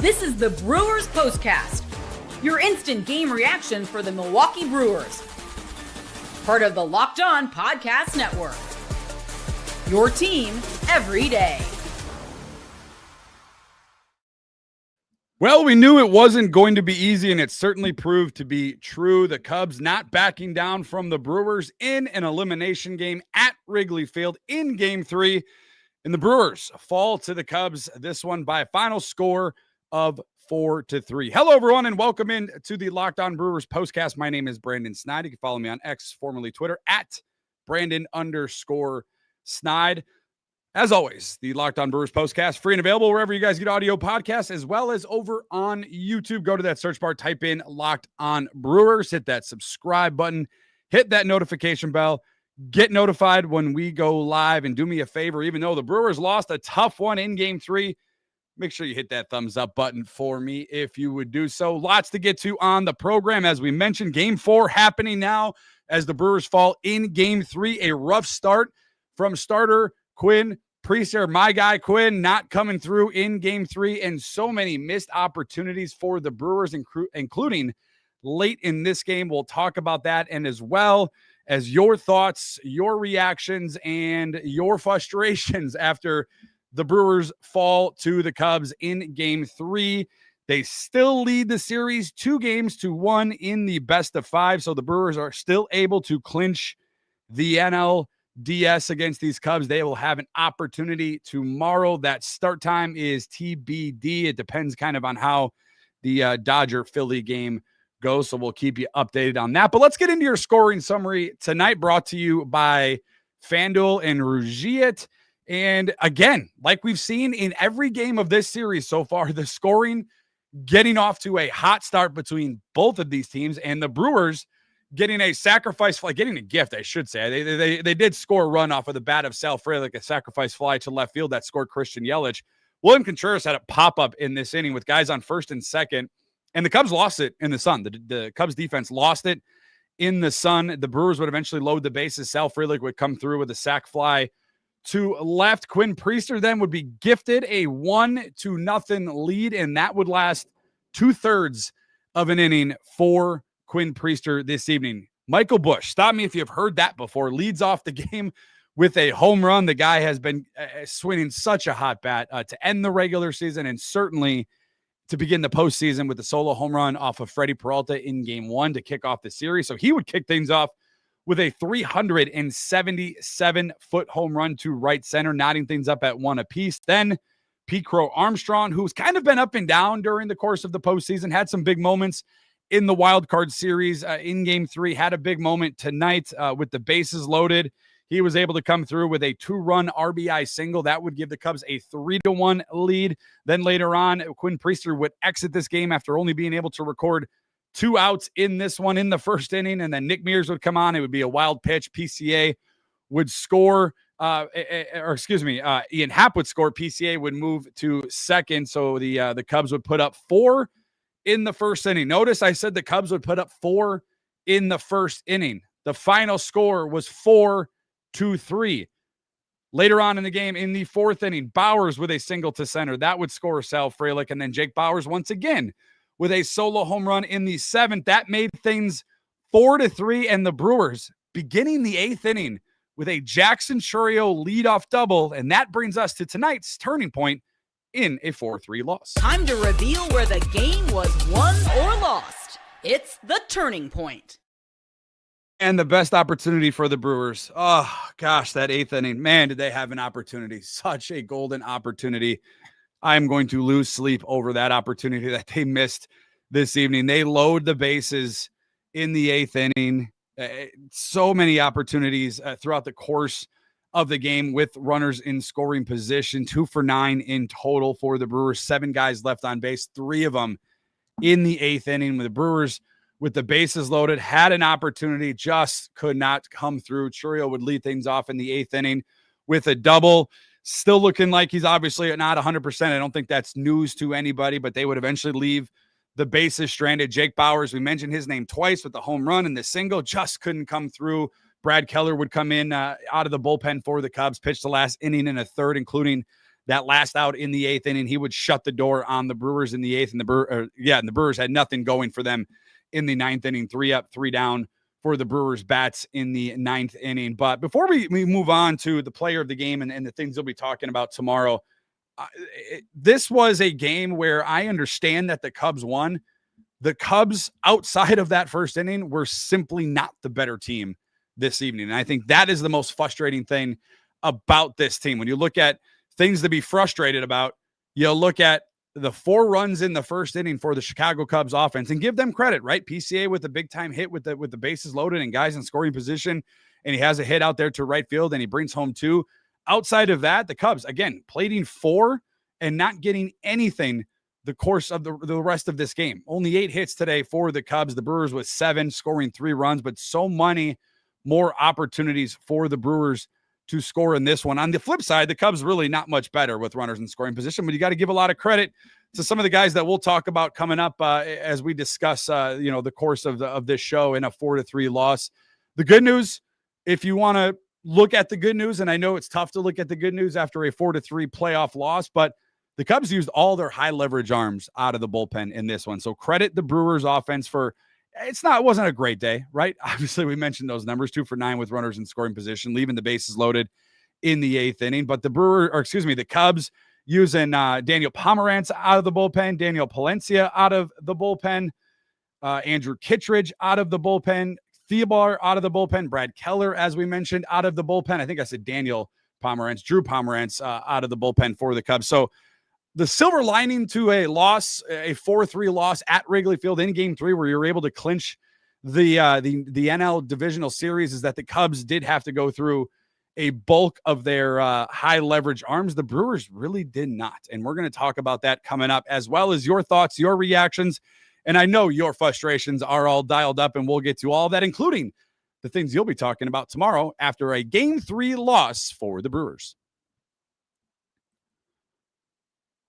This is the Brewers POSTCAST, your instant game reaction for the Milwaukee Brewers. Part of the Locked On Podcast Network. Your team every day. Well, we knew it wasn't going to be easy, and it certainly proved to be true. The Cubs not backing down from the Brewers in an elimination game at Wrigley Field in Game 3. And the Brewers fall to the Cubs, this one by a final score of 4-3. Hello, everyone, and welcome in to the Locked On Brewers postcast. My name is Brandon Snide. You can follow me on X, formerly Twitter, at Brandon_Snide. As always, the Locked On Brewers postcast, free and available wherever you guys get audio podcasts, as well as over on YouTube. Go to that search bar, type in Locked On Brewers, hit that subscribe button, hit that notification bell, get notified when we go live, and do me a favor, even though the Brewers lost a tough one in Game 3, make sure you hit that thumbs up button for me if you would do so. Lots to get to on the program. As we mentioned, Game 4 happening now as the Brewers fall in Game 3. A rough start from starter Quinn Priester, my guy Quinn, not coming through in Game 3, and so many missed opportunities for the Brewers, including late in this game. We'll talk about that, and as well as your thoughts, your reactions, and your frustrations after the Brewers fall to the Cubs in Game 3. They still lead the series 2-1 in the best of 5, so the Brewers are still able to clinch the NLDS against these Cubs. They will have an opportunity tomorrow. That start time is TBD. It depends kind of on how the Dodger-Philly game goes, so we'll keep you updated on that. But let's get into your scoring summary tonight, brought to you by FanDuel and Rugiet. And again, like we've seen in every game of this series so far, the scoring getting off to a hot start between both of these teams, and the Brewers getting a sacrifice fly, getting a gift, I should say. They did score a run off of the bat of Sal Frelick, a sacrifice fly to left field that scored Christian Yelich. William Contreras had a pop-up in this inning with guys on first and second, and the Cubs lost it in the sun. The Cubs defense lost it in the sun. The Brewers would eventually load the bases. Sal Frelick would come through with a sac fly to left. Quinn Priester then would be gifted a 1-0 lead, and that would last 2/3 of an inning for Quinn Priester this evening. Michael Busch, stop me if you've heard that before, leads off the game with a home run. The guy has been swinging such a hot bat to end the regular season, and certainly to begin the postseason with the solo home run off of Freddie Peralta in Game 1 to kick off the series. So he would kick things off with a 377-foot home run to right center, knotting things up at 1 apiece. Then Pete Crow Armstrong, who's kind of been up and down during the course of the postseason, had some big moments in the wild card series in Game 3, had a big moment tonight with the bases loaded. He was able to come through with a 2-run RBI single. That would give the Cubs a 3-1 lead. Then later on, Quinn Priester would exit this game after only being able to record 2 outs in this one in the first inning, and then Nick Mears would come on. It would be a wild pitch. PCA would score, Ian Happ would score. PCA would move to second, so the Cubs would put up 4 in the first inning. Notice I said the Cubs would put up 4 in the first inning. The final score was 4-3. Later on in the game, in the 4th inning, Bowers with a single to center. That would score Sal Frelick, and then Jake Bowers once again with a solo home run in the 7th. That made things 4-3, and the Brewers beginning the 8th inning with a Jackson Chourio leadoff double, and that brings us to tonight's turning point in a 4-3 loss. Time to reveal where the game was won or lost. It's the turning point. And the best opportunity for the Brewers. Oh, gosh, that 8th inning. Man, did they have an opportunity. Such a golden opportunity. I'm going to lose sleep over that opportunity that they missed this evening. They load the bases in the 8th inning. So many opportunities throughout the course of the game with runners in scoring position. 2 for 9 in total for the Brewers. 7 guys left on base, 3 of them in the 8th inning. With the Brewers with the bases loaded, had an opportunity, just could not come through. Chourio would lead things off in the 8th inning with a double. Still looking like he's obviously not 100%. I don't think that's news to anybody, but they would eventually leave the bases stranded. Jake Bowers, we mentioned his name twice with the home run and the single, just couldn't come through. Brad Keller would come in out of the bullpen for the Cubs, pitch the last inning and a third, including that last out in the 8th inning, he would shut the door on the Brewers in the 8th, and the Brewers had nothing going for them in the 9th inning. 3 up, 3 down for the Brewers bats in the 9th inning. But before we move on to the player of the game and the things we'll be talking about tomorrow, this was a game where I understand that the Cubs won. The Cubs, outside of that first inning, were simply not the better team this evening. And I think that is the most frustrating thing about this team. When you look at things to be frustrated about, you look at the 4 runs in the first inning for the Chicago Cubs offense and give them credit, right? PCA with a big time hit with the bases loaded and guys in scoring position. And he has a hit out there to right field and he brings home 2. Outside of that, the Cubs, again, plating 4 and not getting anything the course of the rest of this game. Only 8 hits today for the Cubs. The Brewers with 7, scoring 3 runs, but so many more opportunities for the Brewers to score in this one. On the flip side, the Cubs really not much better with runners in scoring position, but you got to give a lot of credit to some of the guys that we'll talk about coming up as we discuss, the course of this show in a 4-3 loss. The good news, if you want to look at the good news, and I know it's tough to look at the good news after a 4-3 playoff loss, but the Cubs used all their high leverage arms out of the bullpen in this one. So credit the Brewers offense for it wasn't a great day, right? Obviously, we mentioned those numbers, 2 for 9 with runners in scoring position, leaving the bases loaded in the 8th inning. But the Cubs using Daniel Pomerantz out of the bullpen, Daniel Palencia out of the bullpen, Andrew Kittredge out of the bullpen, Theobar out of the bullpen, Brad Keller, as we mentioned, out of the bullpen. I think I said Daniel Pomerantz, Drew Pomerantz out of the bullpen for the Cubs. So the silver lining to a loss, a 4-3 loss at Wrigley Field in Game 3, where you're able to clinch the NL Divisional Series, is that the Cubs did have to go through a bulk of their high leverage arms. The Brewers really did not, and we're going to talk about that coming up, as well as your thoughts, your reactions, and I know your frustrations are all dialed up, and we'll get to all of that, including the things you'll be talking about tomorrow after a Game 3 loss for the Brewers.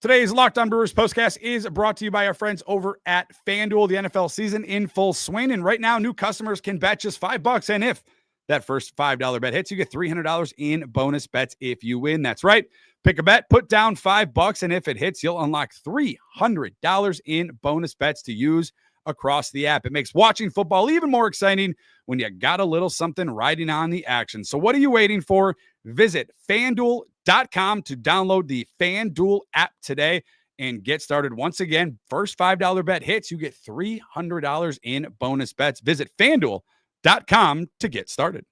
Today's Locked On Brewers postcast is brought to you by our friends over at FanDuel. The NFL season in full swing, and right now new customers can bet just $5, and if that first $5 bet hits, you get $300 in bonus bets if you win. That's right. Pick a bet, put down $5, and if it hits, you'll unlock $300 in bonus bets to use across the app. It makes watching football even more exciting when you got a little something riding on the action. So what are you waiting for? Visit FanDuel.com to download the FanDuel app today and get started. Once again, first $5 bet hits, you get $300 in bonus bets. Visit FanDuel.com to get started.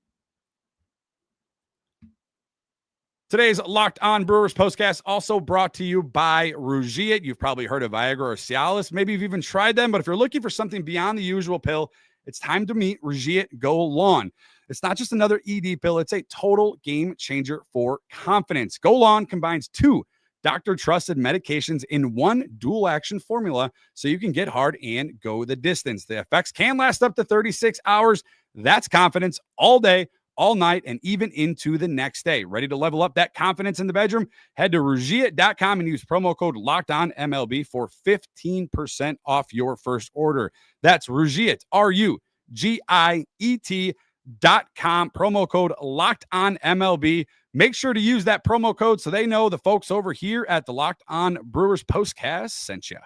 Today's Locked On Brewers postcast also brought to you by Rugiet. You've probably heard of Viagra or Cialis. Maybe you've even tried them, but if you're looking for something beyond the usual pill, it's time to meet Rugiet Go Lawn. It's not just another ED pill. It's a total game changer for confidence. Go Lawn combines 2 doctor-trusted medications in one dual-action formula so you can get hard and go the distance. The effects can last up to 36 hours. That's confidence all day, all night, and even into the next day. Ready to level up that confidence in the bedroom? Head to Rugiet.com and use promo code LOCKEDONMLB for 15% off your first order. That's Rugiet, RUGIET.com, promo code LOCKEDONMLB. Make sure to use that promo code so they know the folks over here at the Locked On Brewers postcast sent you.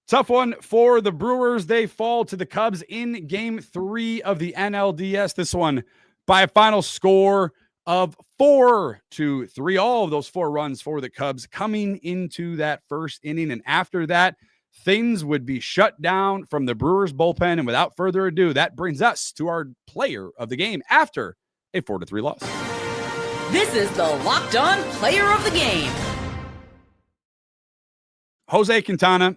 Tough one for the Brewers. They fall to the Cubs in Game 3 of the NLDS. This one by a final score of 4-3. All of those 4 runs for the Cubs coming into that first inning. And after that, things would be shut down from the Brewers bullpen. And without further ado, that brings us to our player of the game after a 4-3 loss. This is the Locked On Player of the Game. Jose Quintana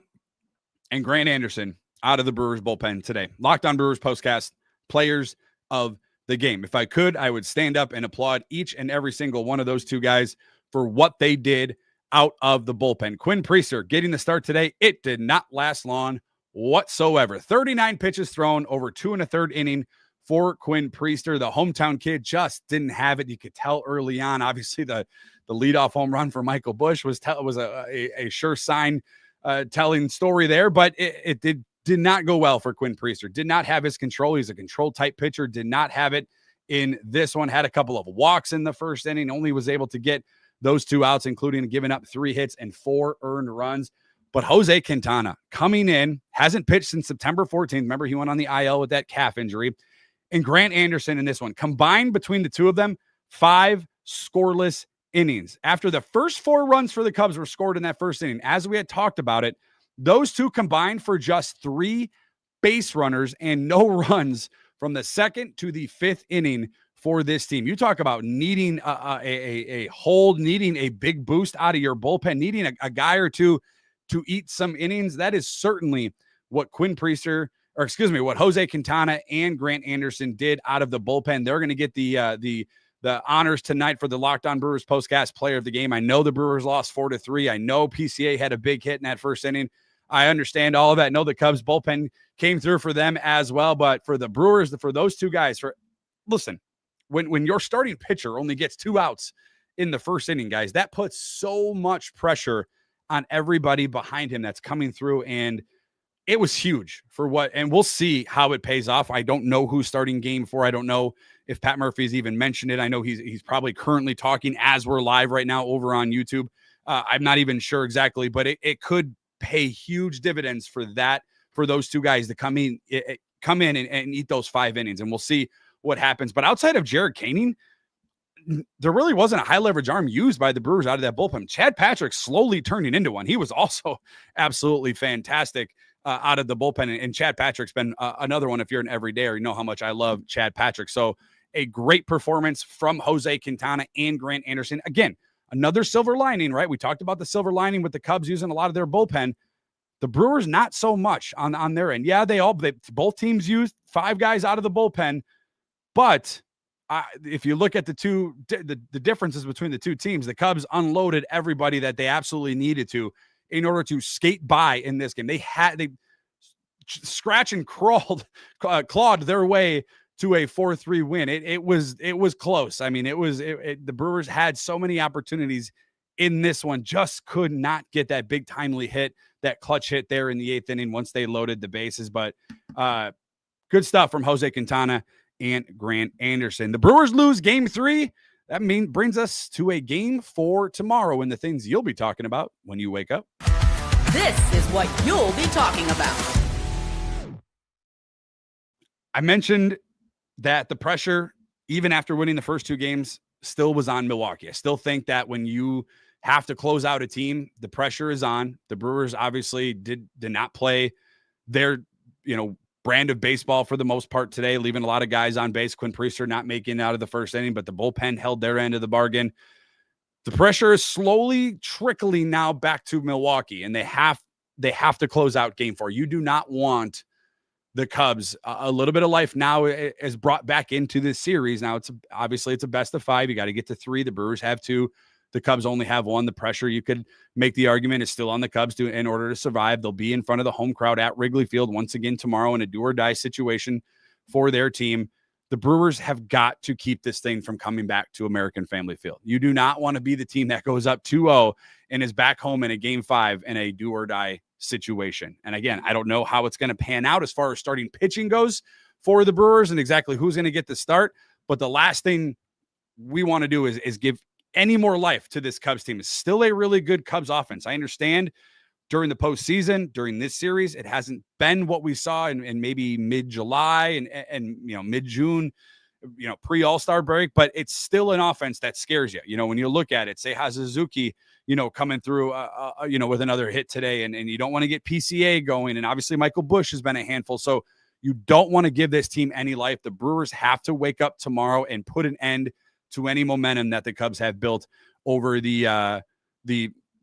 and Grant Anderson out of the Brewers bullpen today. Locked On Brewers postcast, players of the game. If I could, I would stand up and applaud each and every single one of those 2 guys for what they did out of the bullpen. Quinn Priester getting the start today. It did not last long whatsoever. 39 pitches thrown over 2 1/3 inning for Quinn Priester. The hometown kid just didn't have it. You could tell early on. Obviously, the leadoff home run for Michael Busch was a sure sign telling story there, but it did not go well for Quinn Priester. Did not have his control. He's a control type pitcher. Did not have it in this one. Had a couple of walks in the first inning, only was able to get those 2 outs, including giving up 3 hits and 4 earned runs. But Jose Quintana coming in, hasn't pitched since September 14th. Remember, he went on the IL with that calf injury. And Grant Anderson in this one, combined between the two of them, 5 scoreless innings. After the first 4 runs for the Cubs were scored in that first inning, as we had talked about it, those two combined for just 3 base runners and no runs from the 2nd to the 5th inning for this team. You talk about needing a hold, needing a big boost out of your bullpen, needing a guy or two to eat some innings. That is certainly what Quinn Priester, what Jose Quintana and Grant Anderson did out of the bullpen. They're going to get the honors tonight for the Locked On Brewers postcast player of the game. I know the Brewers lost 4-3. I know PCA had a big hit in that first inning. I understand all of that. I know the Cubs bullpen came through for them as well, but for the Brewers, for those two guys, listen, when your starting pitcher only gets 2 outs in the first inning, guys, that puts so much pressure on everybody behind him that's coming through, and it was huge and we'll see how it pays off. I don't know who's starting game 4. I don't know if Pat Murphy's even mentioned it. I know he's probably currently talking as we're live right now over on YouTube. I'm not even sure exactly, but it could pay huge dividends for those two guys to come in and eat those 5 innings, and we'll see what happens. But outside of Jared Koenig, there really wasn't a high leverage arm used by the Brewers out of that bullpen. Chad Patrick slowly turning into one. He was also absolutely fantastic out of the bullpen. And Chad Patrick's been another one. If you're an everydayer, you know how much I love Chad Patrick. So a great performance from Jose Quintana and Grant Anderson. Again, another silver lining, right? We talked about the silver lining with the Cubs using a lot of their bullpen. The Brewers, not so much on their end. Yeah, both teams used 5 guys out of the bullpen, but if you look at the differences between the two teams, the Cubs unloaded everybody that they absolutely needed to in order to skate by in this game. They scratch and clawed their way to a 4-3 win. It was close. I mean, the Brewers had so many opportunities in this one, just could not get that big timely hit, that clutch hit there in the 8th inning once they loaded the bases. But good stuff from Jose Quintana and Grant Anderson. The Brewers lose game 3. That brings us to a game 4 tomorrow and the things you'll be talking about when you wake up. This is what you'll be talking about. I mentioned that the pressure, even after winning the first 2 games, still was on Milwaukee. I still think that when you have to close out a team, the pressure is on. The Brewers obviously did not play their, brand of baseball for the most part today, leaving a lot of guys on base. Quinn Priester not making it out of the first inning, but the bullpen held their end of the bargain. The pressure is slowly trickling now back to Milwaukee, and they have to close out game 4. You do not want the Cubs. A little bit of life now is brought back into this series. Now it's a best of 5. You got to get to 3. The Brewers have 2. The Cubs only have 1. The pressure, you could make the argument, is still on the Cubs in order to survive. They'll be in front of the home crowd at Wrigley Field once again tomorrow in a do or die situation for their team. The Brewers have got to keep this thing from coming back to American Family Field. You do not want to be the team that goes up 2-0 and is back home in a game 5 in a do or die situation. And again, I don't know how it's going to pan out as far as starting pitching goes for the Brewers and exactly who's going to get the start. But the last thing we want to do is give any more life to this Cubs team. Is still a really good Cubs offense. I understand during the postseason, during this series, it hasn't been what we saw in maybe mid-July and mid-June, pre-All-Star break, but it's still an offense that scares you. When you look at it, say Suzuki, coming through, with another hit today, and you don't want to get PCA going. And obviously Michael Busch has been a handful. So you don't want to give this team any life. The Brewers have to wake up tomorrow and put an end to any momentum that the Cubs have built over the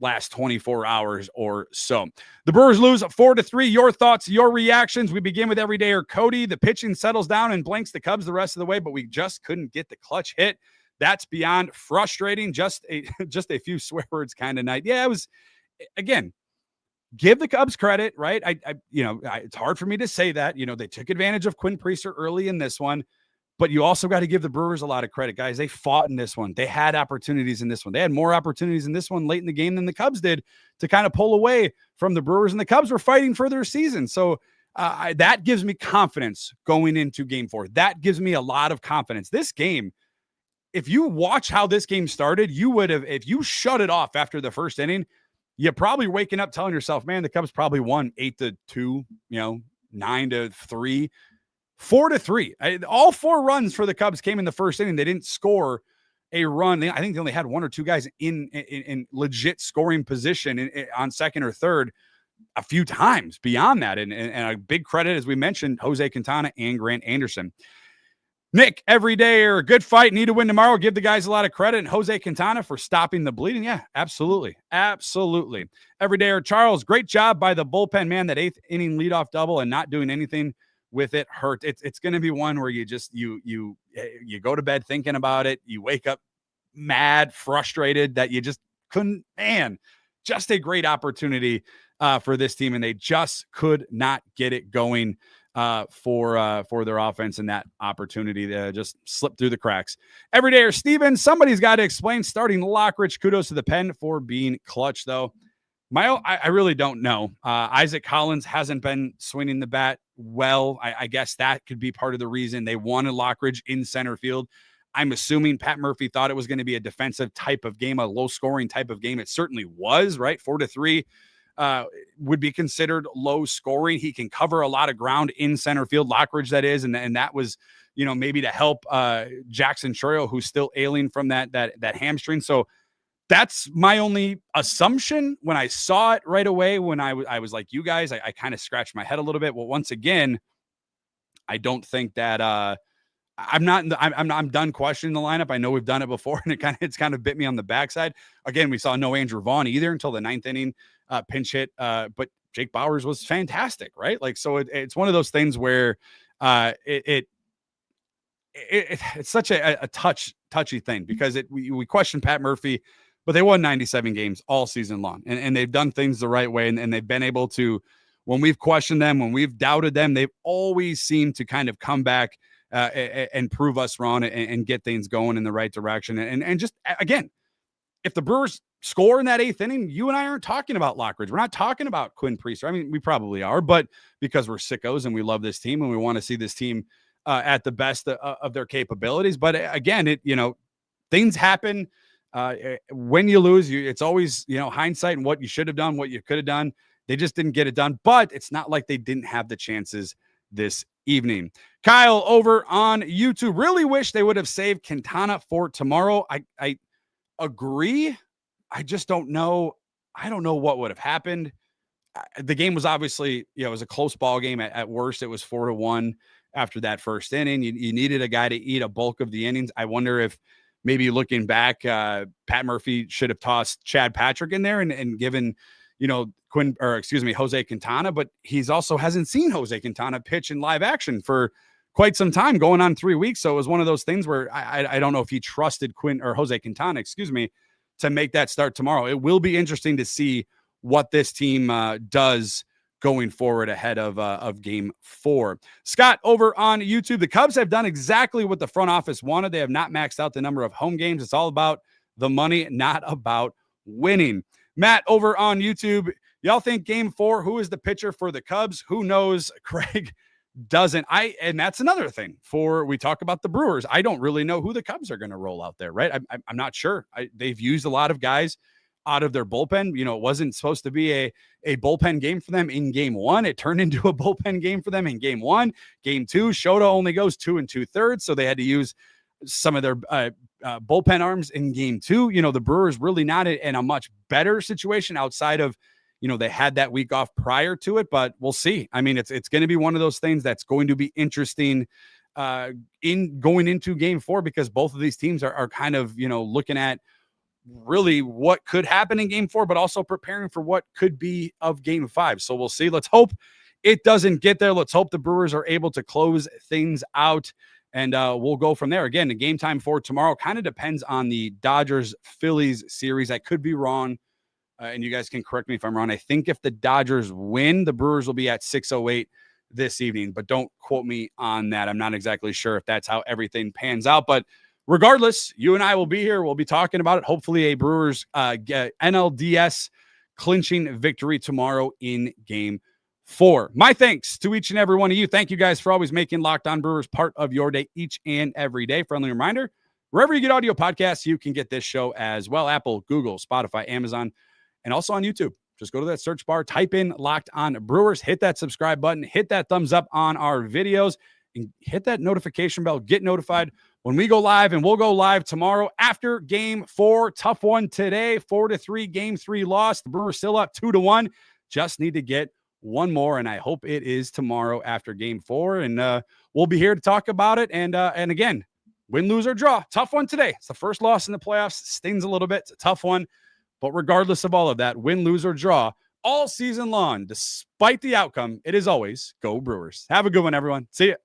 last 24 hours or so. The Brewers lose 4-3. Your thoughts, your reactions. We begin with everydayer Cody. The pitching settles down and blanks the Cubs the rest of the way, but we just couldn't get the clutch hit. That's beyond frustrating. Just a few swear words kind of night. Yeah, it was, again, give the Cubs credit, right? It's hard for me to say that. They took advantage of Quinn Priester early in this one. But you also got to give the Brewers a lot of credit, guys. They fought in this one. They had opportunities in this one. They had more opportunities in this one late in the game than the Cubs did to kind of pull away from the Brewers, and the Cubs were fighting for their season. So that gives me confidence going into game 4. That gives me a lot of confidence. This game, if you watch how this game started, you would have, if you shut it off after the first inning, you're probably waking up telling yourself, man, the Cubs probably won 8-2, 9-3, 4-3. All 4 runs for the Cubs came in the first inning. They didn't score a run. I think they only had 1 or 2 guys in legit scoring position on second or third a few times beyond that. And a big credit, as we mentioned, Jose Quintana and Grant Anderson. Nick, every day or a good fight, need to win tomorrow. Give the guys a lot of credit. And Jose Quintana for stopping the bleeding. Yeah, absolutely. Absolutely. Every day or Charles, great job by the bullpen, man. That 8th inning leadoff double and not doing anything with it hurt. It's going to be one where you just, you go to bed thinking about it. You wake up mad, frustrated that you just couldn't, man, just a great opportunity for this team. And they just could not get it going for their offense, and that opportunity to just slip through the cracks. Everyday or Steven, somebody's got to explain starting Lockridge. Kudos to the pen for being clutch, though. I really don't know. Isaac Collins hasn't been swinging the bat well. I guess that could be part of the reason they wanted Lockridge in center field. I'm assuming Pat Murphy thought it was going to be a defensive type of game, a low scoring type of game. It certainly was, right? 4-3 would be considered low scoring. He can cover a lot of ground in center field, Lockridge, that is. And that was, maybe to help Jackson Chourio, who's still ailing from that hamstring. So that's my only assumption. When I saw it right away, when I was like you guys, I kind of scratched my head a little bit. Well, once again, I don't think that I'm done questioning the lineup. I know we've done it before, and it's kind of bit me on the backside. Again, we saw no Andrew Vaughn either until the 9th inning pinch hit. But Jake Bauers was fantastic, right? Like, so it's one of those things where it's such a touchy thing, because we question Pat Murphy, but they won 97 games all season long, and they've done things the right way, and they've been able to, when we've questioned them, when we've doubted them, they've always seemed to kind of come back and prove us wrong and get things going in the right direction. And just, again, if the Brewers score in that 8th inning, you and I aren't talking about Lockridge. We're not talking about Quinn Priester. I mean, we probably are, but because we're sickos and we love this team and we want to see this team at the best of their capabilities. But again, things happen. When you lose, it's always, hindsight and what you should have done, what you could have done. They just didn't get it done, but it's not like they didn't have the chances this evening. Kyle over on YouTube, really wish they would have saved Quintana for tomorrow. I agree. I just don't know. I don't know what would have happened. The game was obviously, it was a close ball game. At worst, it was 4-1 after that first inning. You needed a guy to eat a bulk of the innings. I wonder if maybe looking back, Pat Murphy should have tossed Chad Patrick in there and given, Jose Quintana, but he's also hasn't seen Jose Quintana pitch in live action for quite some time, going on 3 weeks. So it was one of those things where I don't know if he trusted Jose Quintana, to make that start tomorrow. It will be interesting to see what this team does going forward ahead of game 4. Scott over on YouTube, the Cubs have done exactly what the front office wanted. They have not maxed out the number of home games. It's all about the money, not about winning. Matt over on YouTube, y'all think game 4, who is the pitcher for the Cubs? Who knows? Craig doesn't. And that's another thing we talk about the Brewers. I don't really know who the Cubs are going to roll out there, right? I'm not sure. They've used a lot of guys out of their bullpen. It wasn't supposed to be a bullpen game for them in game 1. It turned into a bullpen game for them in game 1. Game 2, Shota only goes 2 2/3. So they had to use some of their bullpen arms in game 2. The Brewers really not in a much better situation outside of, they had that week off prior to it, but we'll see. I mean, it's going to be one of those things that's going to be interesting in going into game 4, because both of these teams are kind of, looking at really what could happen in game 4, but also preparing for what could be of game 5. So we'll see. Let's hope it doesn't get there. Let's hope the Brewers are able to close things out, and we'll go from there. Again, the game time for tomorrow kind of depends on the Dodgers-Phillies series. I could be wrong. And you guys can correct me if I'm wrong. I think if the Dodgers win, the Brewers will be at 6:08 this evening, but don't quote me on that. I'm not exactly sure if that's how everything pans out, but regardless, you and I will be here. We'll be talking about it. Hopefully a Brewers NLDS clinching victory tomorrow in game 4. My thanks to each and every one of you. Thank you guys for always making Locked On Brewers part of your day each and every day. Friendly reminder, wherever you get audio podcasts, you can get this show as well. Apple, Google, Spotify, Amazon, and also on YouTube. Just go to that search bar, type in Locked On Brewers, hit that subscribe button, hit that thumbs up on our videos, and hit that notification bell. Get notified when we go live, and we'll go live tomorrow after Game 4. Tough one today, 4-3, Game 3 loss. The Brewers still up 2-1. Just need to get one more, and I hope it is tomorrow after Game 4. And we'll be here to talk about it. And again, win, lose, or draw. Tough one today. It's the first loss in the playoffs. Stings a little bit. It's a tough one. But regardless of all of that, win, lose, or draw, all season long, despite the outcome, it is always go Brewers. Have a good one, everyone. See ya.